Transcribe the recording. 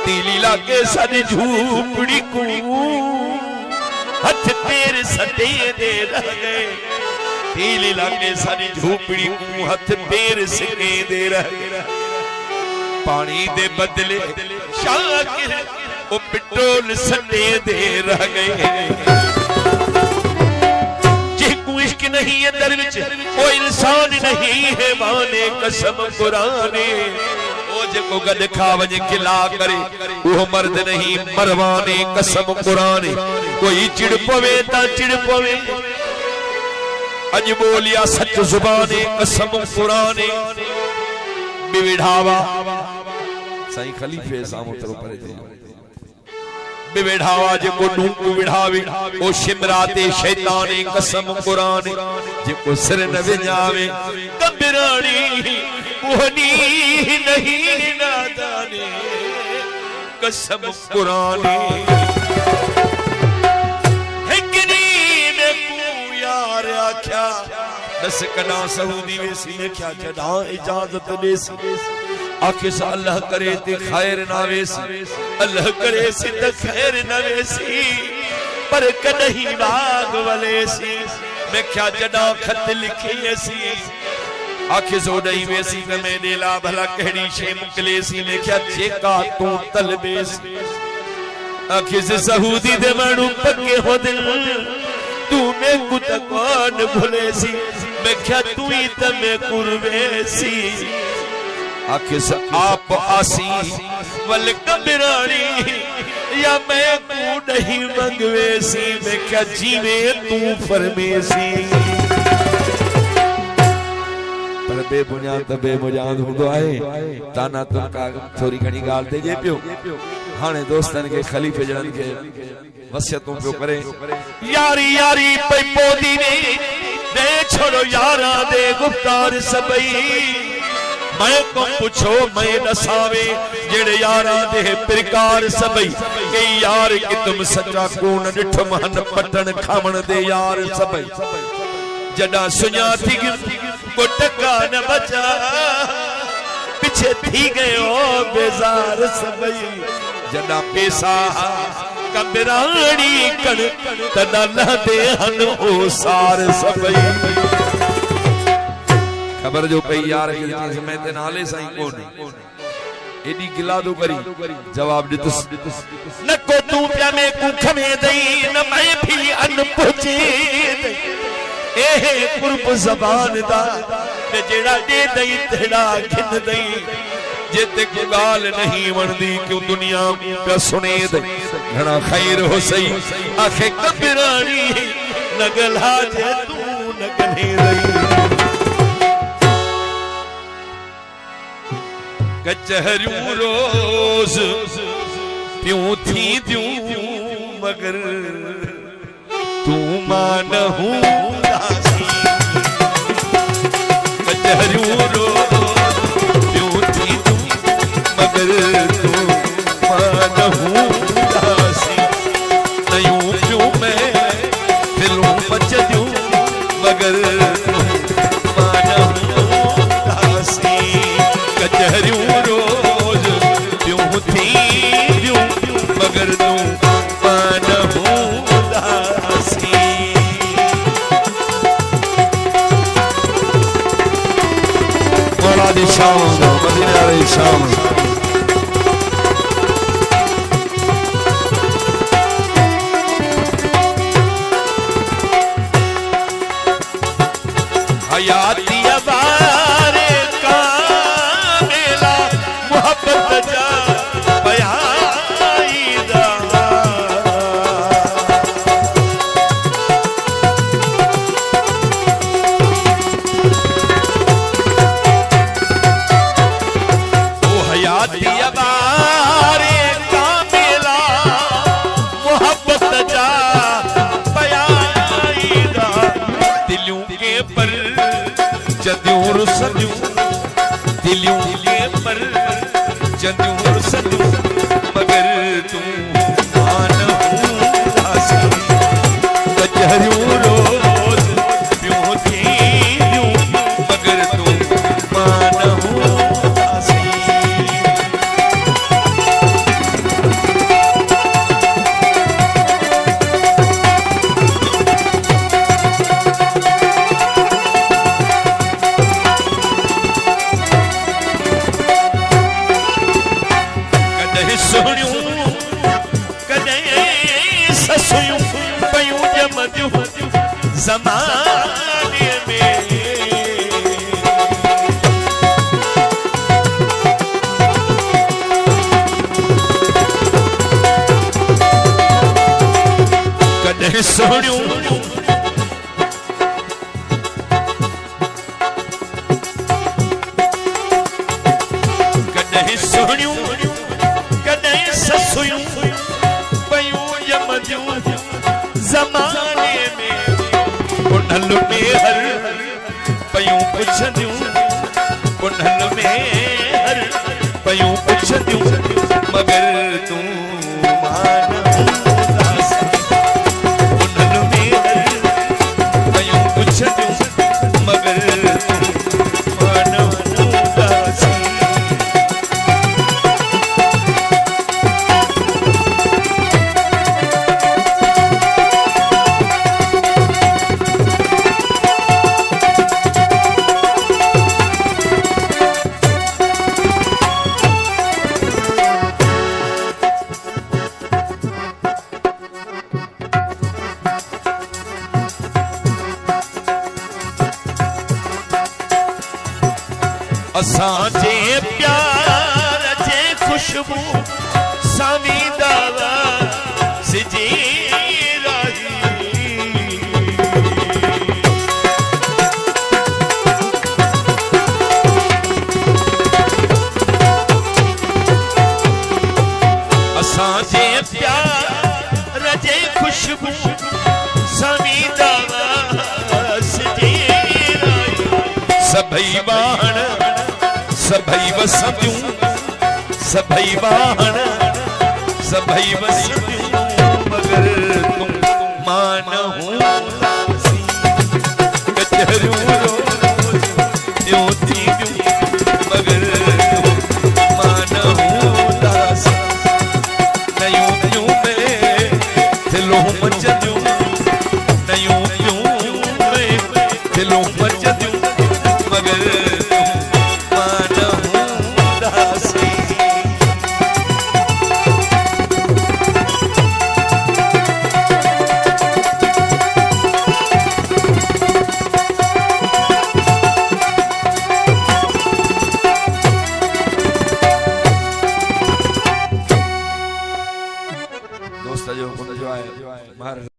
तीली लागे सारी झूपड़ी को हथ पैर सटे दे रह गए। तीली लागे सारी झूपड़ी को हथ पैर सके दे रह गए। पानी दे बदले शाकिर वो पेट्रोल सटे दे रह गए। जिसको इश्क नहीं है दर विच वो इंसान नहीं है माने कसम कुराने। वो जिको गद खा वजे किला करे वो मर्द नहीं मरवाने कसम कुराने। कोई चिड़ पवे ता चिड़ पवे अज बोलिया सच जुबाने कसम कुराने। बिविढ़ावा साईं खलीफे सामोतरो परे थे। बिविढ़ावा जिको ढूंढ बिढ़ावे ओ शिमराते शैताने कसम कुराने। जिको सिर न विञावे कबरानी ओहनी नहीं नादाने कसम कुराने। हिकनी में को यार आख्या दस कना सऊदी वेसी ने क्या जदा इजाजत देसी। आखे सा अल्लाह करे ते खैर ना वेसी अल्लाह करे सी ते खैर ना वेसी पर कदही बाग वलेसी। मैं क्या जदा खत लिखी ऐसी आखे सो नहीं वेसी में मैंने ला भला कहड़ी शे मुकलेसी। मैं क्या जेका तू तलबेसी आखे से सऊदी दे मानू पक्के हो दिल तू में कुत कौन भुलेसी। मैं क्या तू ही तमे कुरवेसी आखे से आप आसी वल कबरानी या मैं तू नहीं मंगवेसी। मैं क्या जीवे तू फरमेसी पर बेबुनियाद हुंदो आहे। ताना तुमका थोड़ी घणी गाल दे जे पियो हाने दोस्तन के खलीफे जन के वसियतों पियो करे। यारी यारी पई पोदी ने दे छोड़ो यारा दे गुफ्तार सबई। मैं को पूछो मैं दसावे जेड़े यारा दे प्रकार सबई। के यार कि तुम सच्चा कौन डिठो महन पटन खावण दे यार सबई। जडा सुञा थी को टका न बचा पीछे थी गयो बेजार सबई। जडा पैसा कबरानी कण तदा लहदे हन ओ सार सबई। खबर जो पई यार के समय ते नाले साईं कोन एडी गिला दो करी जवाब दितस न को तू प्या में कुख में दई न मैं भी अन पहुंचे ए कुर्ब जबान दा ते जेड़ा दे दई तेड़ा घिन दई। जेते को गाल नहीं वणदी क्यों दुनिया पे सुने दे घना खैर हो सही आखे कबरानी नगला जे तू नगने दई। कचहरियों रोज प्यूं थी द्यूं मगर तू मानहू दासी। कचहरियों रोज प्यूं थी द्यूं मगर तू मानहू दासी। नयूं प्यूं मैं दिलों बच द्यूं मगर तू मानहू दासी। कचहरियों रोज प्यूं थी द्यूं मगर तू मानहू दासी। मौला दी शाम मदीने वाली शाम हयाती अबारे का मेला मोहब्बत जा बयाईदा। ओ सोहणियूं कॾहिं ससुयूं पयूं ॼमदियूं ज़माने में कॾहिं सोहणियूं ज़माने में उन्हल में हर पयूं पुछंदियूं उन्हल में हर पयूं पुछंदियूं मगर तूं मान उन्हल में हर पयूं पुछंदियूं मगर तूं मान उदासी असांजे प्यार जे खुशबू सामी दावा सिजी रही असांजे प्यार जे खुशबू सामी दावा सिजी रही सभई बाण सभई वसंदियूं सभई बाण सभई वसंदियूं मगर तुम मान हूंदासी कचहरियूं रोज़ ॾियूं थींदियूं मगर तुम मान हूंदासी नयूं नयूं में दिलों मचंदियूं नयूं नयूं में दिलों मचंदियूं मगर दोस्त जो है